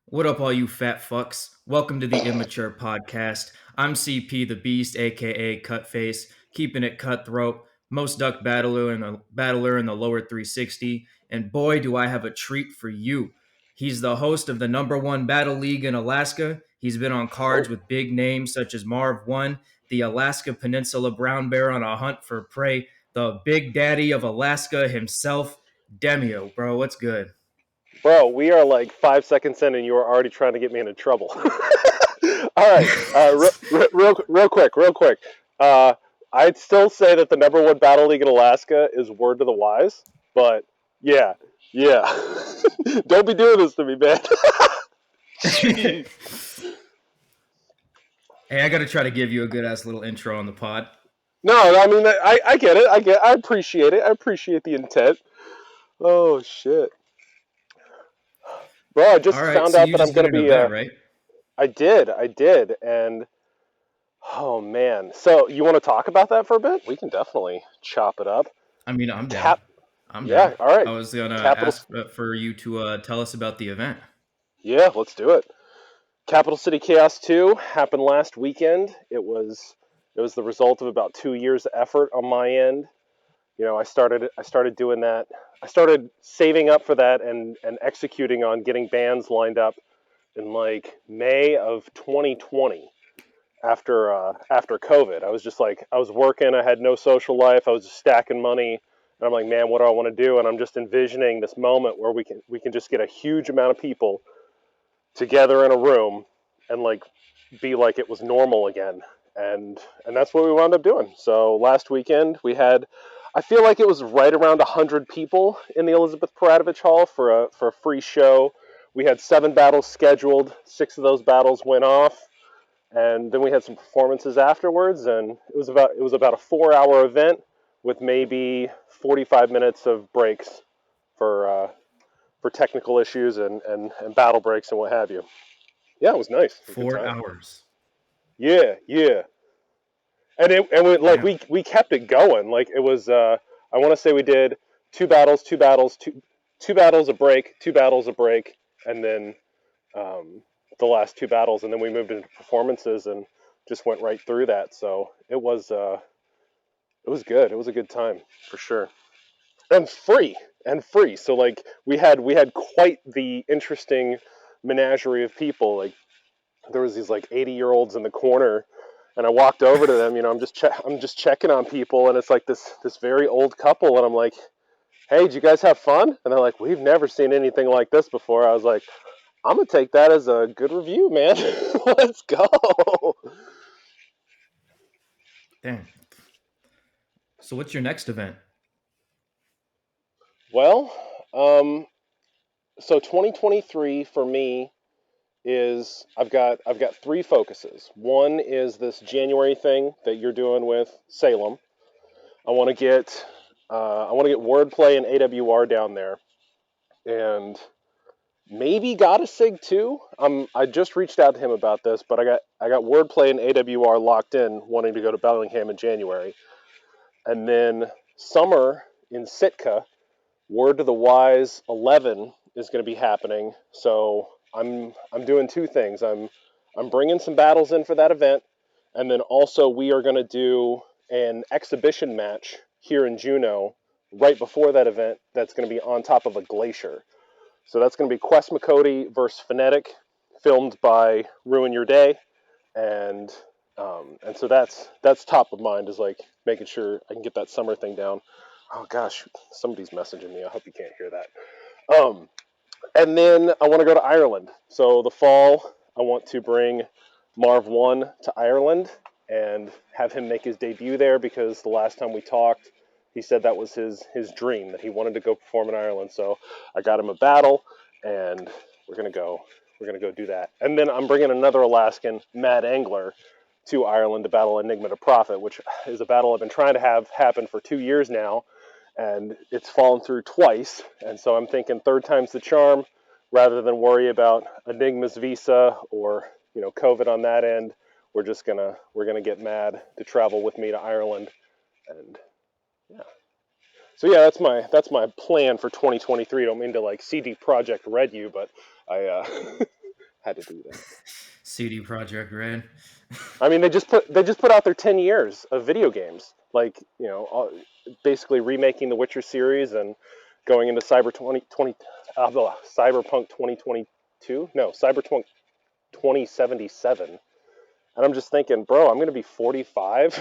What up, all you fat fucks? Welcome to the Immature Podcast. I'm CP the Beast, aka Cutface, keeping it cutthroat, most duck battler in the lower 360, and boy, do I have a treat for you. He's the host of the number one battle league in Alaska. He's been on cards Oh, with big names such as Marv One, the Alaska Peninsula brown bear on a hunt for prey, the big daddy of Alaska himself, Demeo. Bro, what's good? bro, we are like 5 seconds in, and you are already trying to get me into trouble. All right, real quick. Uh, I'd still say that the number one battle league in Alaska is Word to the Wise, but yeah, yeah. Don't be doing this to me, man. Jeez. Hey, I got to try to give you a good ass little intro on the pod. No, I mean, I get it. I appreciate it. I appreciate the intent. Oh shit, bro! I All just right, found so out you that I'm just did gonna an be. event, right? I did, and oh man. So you want to talk about that for a bit? We can definitely chop it up. I mean, I'm down. Cap I'm Yeah, down. all right. I was gonna Capital ask for you to tell us about the event. Yeah, let's do it. Capital City Chaos 2 happened last weekend. It was the result of about 2 years of effort on my end. I started doing that. I started saving up for that and executing on getting bands lined up in like May of 2020 after COVID. I was just like, I was working, I had no social life, I was just stacking money, and I'm like, man, what do I want to do? And I'm just envisioning this moment where we can just get a huge amount of people together in a room and like be like it was normal again. And that's what we wound up doing. So last weekend we had, I feel like it was right around 100 people in the Elizabeth Paradovich Hall for a free show. We had 7 battles scheduled. 6 of those battles went off, and then we had some performances afterwards, and it was about a 4 hour event with maybe 45 minutes of breaks for technical issues and battle breaks and what have you. Yeah, it was nice. It was a good Four time. hours. Yeah, yeah. Like Damn. we kept it going. Like it was I want to say we did 2 battles, 2 battles, two battles a break, 2 battles a break, and then the last 2 battles, and then we moved into performances and just went right through that. So it was good. It was a good time for sure. And free. So like we had quite the interesting menagerie of people. Like there was these like 80-year-olds in the corner, and I walked over to them. I'm just checking on people, and it's like this very old couple, and I'm like, hey, did you guys have fun? And they're like, we've never seen anything like this before. I was like, I'm gonna take that as a good review, man. Let's go. Damn. So what's your next event? Well, um, so 2023 for me is I've got 3 focuses. One is this January thing that you're doing with Salem. I want to get wordplay and AWR down there, and maybe got a Sig too. I just reached out to him about this, but I got wordplay and AWR locked in, wanting to go to Bellingham in January, and then summer in Sitka. Word to the Wise 11 is going to be happening. So I'm doing 2 things. I'm bringing some battles in for that event, and then also we are going to do an exhibition match here in Juneau right before that event. That's going to be on top of a glacier. So that's going to be Quest McCody versus Phonetic, filmed by Ruin Your Day, and so that's top of mind, is like making sure I can get that summer thing down. Oh gosh, somebody's messaging me. I hope you can't hear that. Um, and then I want to go to Ireland. So the fall, I want to bring Marv One to Ireland and have him make his debut there, because the last time we talked, he said that was his dream, that he wanted to go perform in Ireland. So I got him a battle, and we're gonna go do that. And then I'm bringing another Alaskan, Mad Angler, to Ireland to battle Enigma to Prophet, which is a battle I've been trying to have happen for 2 years now, and it's fallen through twice. And so I'm thinking third time's the charm, rather than worry about Enigma's visa or COVID on that end. We're gonna get Mad to travel with me to Ireland, and yeah. So yeah, that's my plan for 2023. I don't mean to like CD Project Red you, but I Had to do that. CD Project Red. I mean, they just put out their 10 years of video games, like basically remaking the Witcher series and going into Cyberpunk 2022. No, Cyberpunk 2077. And I'm just thinking, bro, I'm going to be 45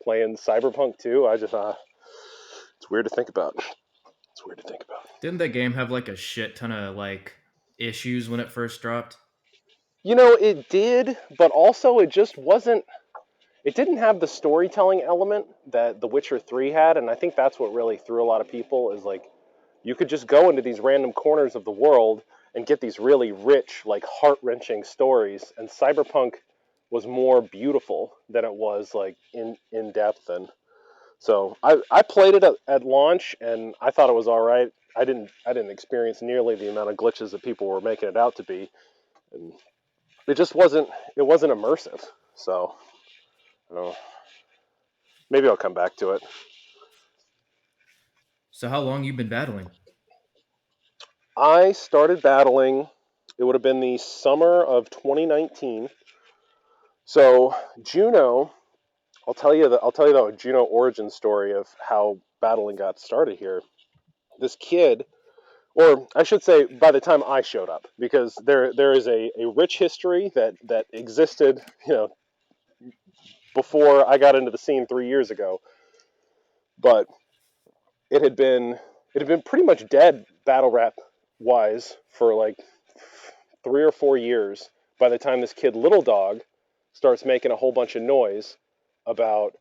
playing Cyberpunk 2. It's weird to think about. It's weird to think about. Didn't that game have like a shit ton of like issues when it first dropped? It did, but also it just wasn't. It didn't have the storytelling element that The Witcher 3 had, and I think that's what really threw a lot of people is like you could just go into these random corners of the world and get these really rich, like heart-wrenching stories, and Cyberpunk was more beautiful than it was like in depth. And so I played it at launch and I thought it was all right. I didn't experience nearly the amount of glitches that people were making it out to be, and it wasn't immersive. So I don't know, maybe I'll come back to it. So how long you been battling? I started battling. It would have been the summer of 2019. So Juno, I'll tell you the Juno origin story of how battling got started here. This kid, or I should say, by the time I showed up, because there is a rich history that existed, before I got into the scene 3 years ago. But it had been it had been pretty much dead battle rap wise for like 3 or 4 years by the time this kid Little Dog starts making a whole bunch of noise about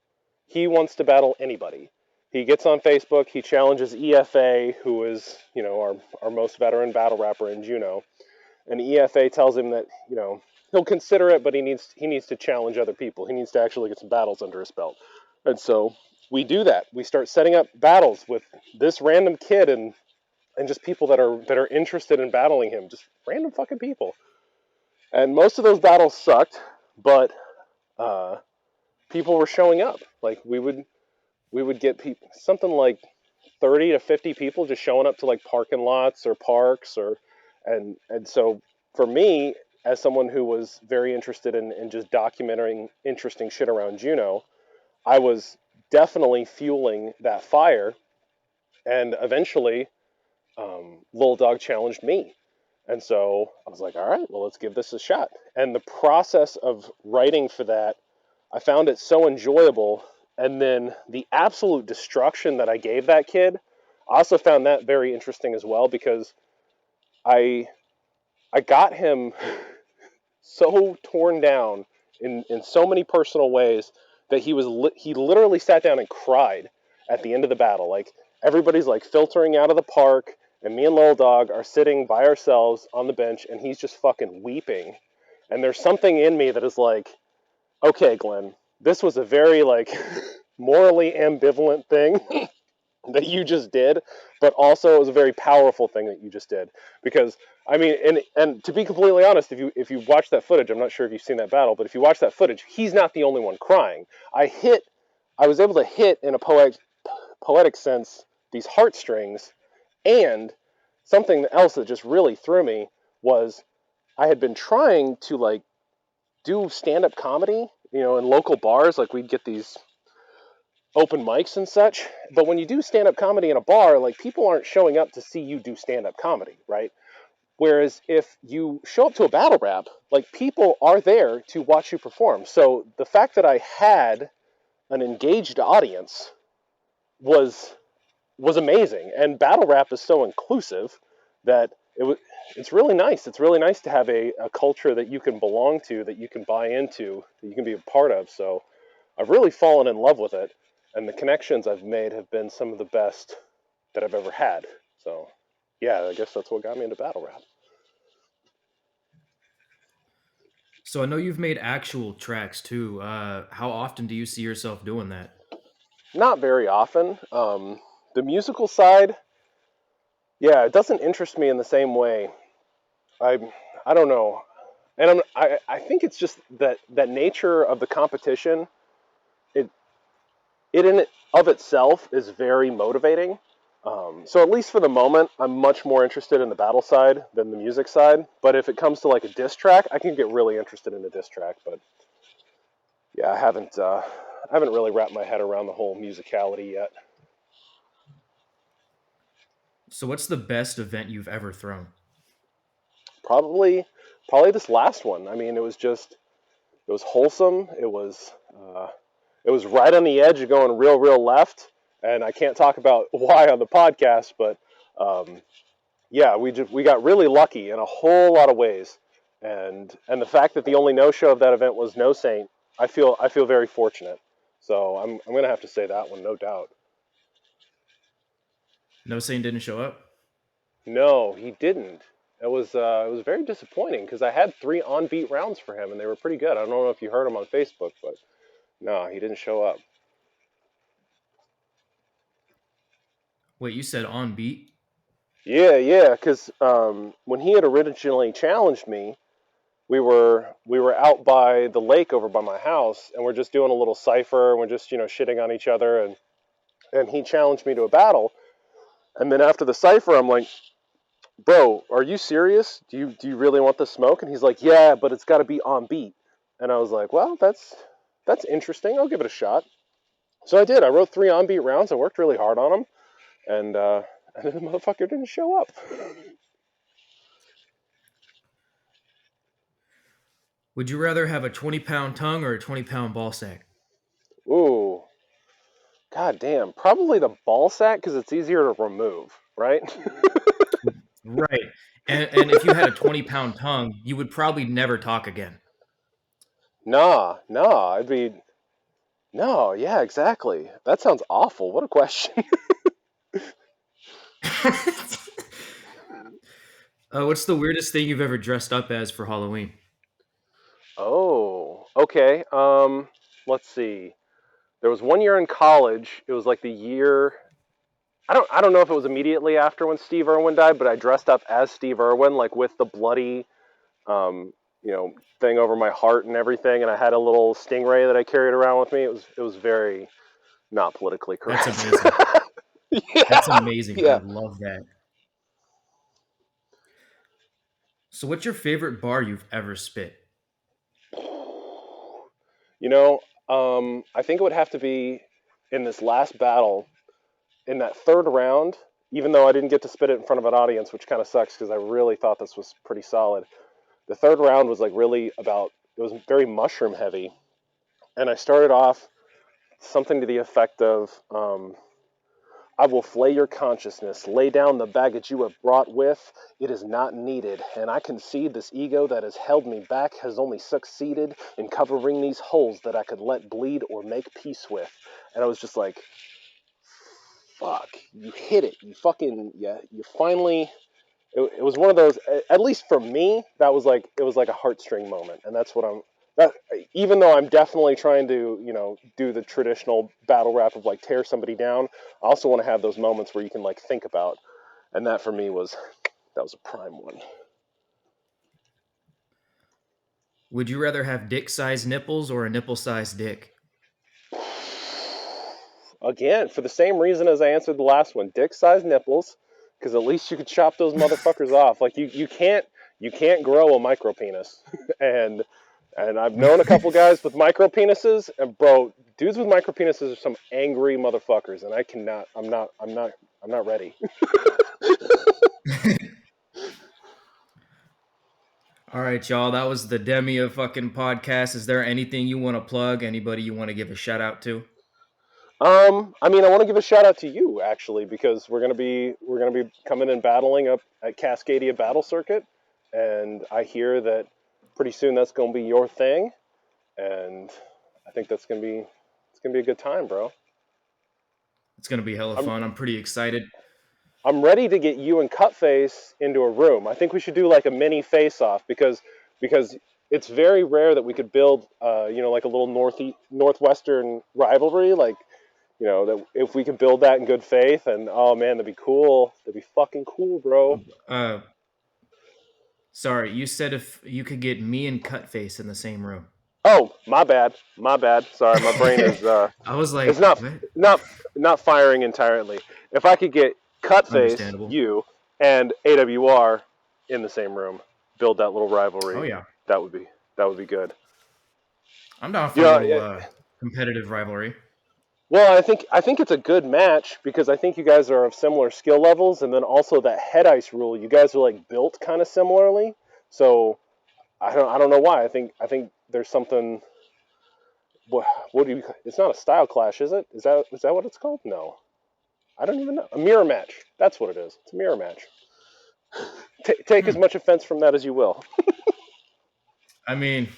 he wants to battle anybody. He gets on Facebook, he challenges EFA, who is, our most veteran battle rapper in Juno, and EFA tells him that, he'll consider it, but he needs to challenge other people. He needs to actually get some battles under his belt. And so we do that. We start setting up battles with this random kid and just people that are interested in battling him, just random fucking people. And most of those battles sucked, but uh, people were showing up. Like we would get something like 30 to 50 people just showing up to like parking lots or parks and so for me, as someone who was very interested in just documenting interesting shit around Juno, I was definitely fueling that fire. And eventually, Lil Dog challenged me. And so I was like, all right, well, let's give this a shot. And the process of writing for that, I found it so enjoyable. And then the absolute destruction that I gave that kid, I also found that very interesting as well because I I got him so torn down in so many personal ways that he literally sat down and cried at the end of the battle. Like everybody's like filtering out of the park, and me and Lil Dog are sitting by ourselves on the bench, and he's just fucking weeping. And there's something in me that is like, okay, Glenn, this was a very like morally ambivalent thing that you just did, but also it was a very powerful thing that you just did. Because I mean, and to be completely honest, if you watch that footage, I'm not sure if you've seen that battle, but if you watch that footage, he's not the only one crying. I was able to hit in a poetic sense these heartstrings, and something else that just really threw me was I had been trying to like do stand-up comedy, in local bars. Like we'd get these open mics and such. But when you do stand-up comedy in a bar, like people aren't showing up to see you do stand-up comedy, right? Whereas if you show up to a battle rap, like people are there to watch you perform. So the fact that I had an engaged audience was was amazing. And battle rap is so inclusive that it's really nice. It's really nice to have a culture that you can belong to, that you can buy into, that you can be a part of. So I've really fallen in love with it, and the connections I've made have been some of the best that I've ever had. So, yeah, I guess that's what got me into battle rap. So I know you've made actual tracks too. How often do you see yourself doing that? Not very often. The musical side, yeah, it doesn't interest me in the same way. I I don't know, and I think it's just that nature of the competition. It it in it of itself is very motivating. So at least for the moment, I'm much more interested in the battle side than the music side. But if it comes to like a diss track, I can get really interested in a diss track. But yeah, I haven't really wrapped my head around the whole musicality yet. So, what's the best event you've ever thrown? Probably, probably this last one. I mean, it was wholesome. It was right on the edge of going real, real left. And I can't talk about why on the podcast, but um, yeah, we got really lucky in a whole lot of ways, and the fact that the only no show of that event was No Saint, I feel very fortunate. So I'm gonna have to say that one, no doubt. No Saint didn't show up. No, he didn't. It was very disappointing because I had 3 on-beat rounds for him and they were pretty good. I don't know if you heard him on Facebook, but no, he didn't show up. Wait, you said on beat? Yeah, yeah, because when he had originally challenged me, we were out by the lake over by my house, and we're just doing a little cipher. And we're just shitting on each other, and he challenged me to a battle. And then after the cipher, I'm like, "Bro, are you serious? Do you really want the smoke?" And he's like, "Yeah, but it's got to be on beat." And I was like, "Well, that's interesting. I'll give it a shot." So I did. I wrote 3 on-beat rounds. I worked really hard on them, and and then the motherfucker didn't show up. Would you rather have a 20-pound tongue or a 20-pound ball sack? Ooh, god damn. Probably the ball sack because it's easier to remove, right? Right. And if you had a 20-pound tongue, you would probably never talk again. Nah, nah. I'd be no. Yeah, exactly. That sounds awful. What a question. What's the weirdest thing you've ever dressed up as for Halloween? Oh, okay. Let's see. There was one year in college. It was like the year. I don't know if it was immediately after when Steve Irwin died, but I dressed up as Steve Irwin, like with the bloody, um, thing over my heart and everything, and I had a little stingray that I carried around with me. It was very not politically That's correct. amazing. That's Yeah, amazing. I yeah. love that. So, what's your favorite bar you've ever spit? You know, I think it would have to be in this last battle in that third round. Even though I didn't get to spit it in front of an audience, which kind of sucks because I really thought this was pretty solid. The third round was like really about. It was very mushroom heavy, and I started off something to the effect of, I will flay your consciousness, lay down the baggage you have brought with. It is not needed, and I concede this ego that has held me back has only succeeded in covering these holes that I could let bleed or make peace with. And I was just like, fuck, you hit it. You fucking, yeah, you finally. It was one of those. At least for me, that was like it was like a heartstring moment, and that's what I'm. That even though I'm definitely trying to do the traditional battle rap of like tear somebody down, I also want to have those moments where you can like think about, and that for me was that was a prime one. Would you rather have dick sized nipples or a nipple sized dick? Again, for the same reason as I answered the last one, dick-sized nipples, because at least you could chop those motherfuckers off. Like you can't grow a micro penis, and I've known a couple guys with micro penises, and bro, dudes with micro penises are some angry motherfuckers, and I cannot. I'm not ready. All right, y'all. That was the Demea fucking podcast. Is there anything you want to plug? Anybody you want to give a shout out to? I mean, I want to give a shout out to you actually because we're gonna be coming and battling up at Cascadia Battle Circuit, and I hear that pretty soon that's gonna be your thing, and I think it's gonna be a good time, bro. It's going to be hella I'm fun. I'm pretty excited. I'm ready to get you and Cutface into a room. I think we should do like a mini face-off because it's very rare that we could build like a little northwestern rivalry like that if we could build that in good faith and oh man that'd be cool. That'd be fucking cool, bro. Uh, Sorry, you said if you could get me and Cutface in the same room. Oh, my bad, sorry, my brain is I was it's like, not what? not not firing entirely. If I could get Cutface, Understandable. you, and AWR in the same room. Build that little Oh rivalry. yeah, That would be good. I'm down for a Yeah. little competitive rivalry. Well, I think it's a good match because I think you guys are of similar skill levels, and then also that head ice rule. You guys are like built kind of similarly, so I don't know why. I think there's something. What do you? It's not a style clash, is it? Is that what it's called? No, I don't even know. A mirror match. That's what it is. It's a mirror match. Take as Hmm. much offense from that as you will. I mean,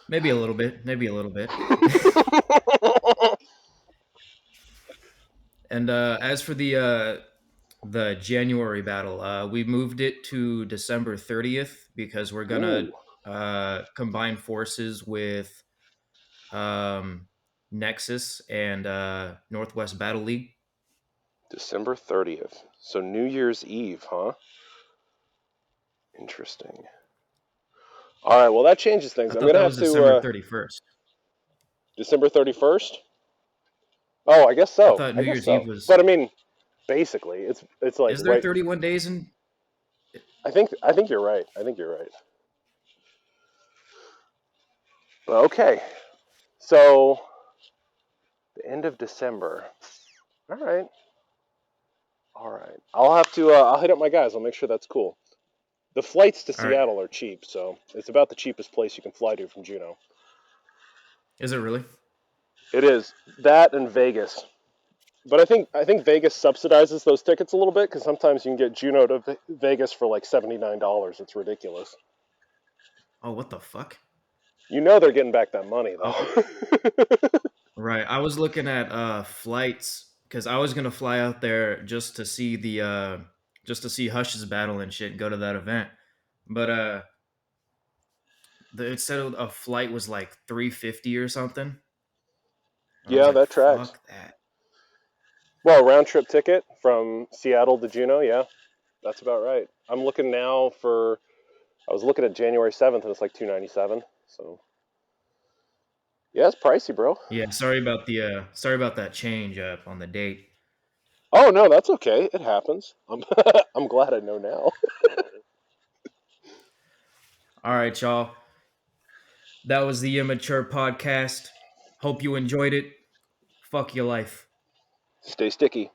maybe a little bit. Maybe a little bit. And as for the January battle, we moved it to December 30th because we're gonna Ooh, combine forces with Nexus and Northwest Battle League. December 30th. So New Year's Eve, huh? Interesting. All right, well that changes things. I I'm thought gonna that have was to December 31st. December 31st. Oh, I guess I so. thought I New guess Year's so. Eve was. But I mean, basically, it's like Is there right. 31 days in? I think you're right. I think you're right. But okay, so the end of December. All right, all right. I'll have to. I'll hit up my guys. I'll make sure that's cool. The flights to All right. Seattle are cheap, so it's about the cheapest place you can fly to from Juneau. Is it really? It is that and Vegas. But I think Vegas subsidizes those tickets a little bit because sometimes you can get Juneau to Vegas for like $79. It's ridiculous. Oh, what the fuck? You know they're getting back that money Oh, though. right. I was looking at flights because I was gonna fly out there just to see Hush's battle and shit and go to that event. But it said a flight was like 350 or something. I was Yeah, like, that tracks. fuck that. Well, round trip ticket from Seattle to Juneau. Yeah, that's about right. I'm looking now for. I was looking at January 7th and it's like 297. So yeah, it's pricey, bro. Yeah, sorry about that change up on the date. Oh no, that's okay. It happens. I'm I'm glad I know now. All right, y'all. That was the Immature Podcast. Hope you enjoyed it. Fuck your life. Stay sticky.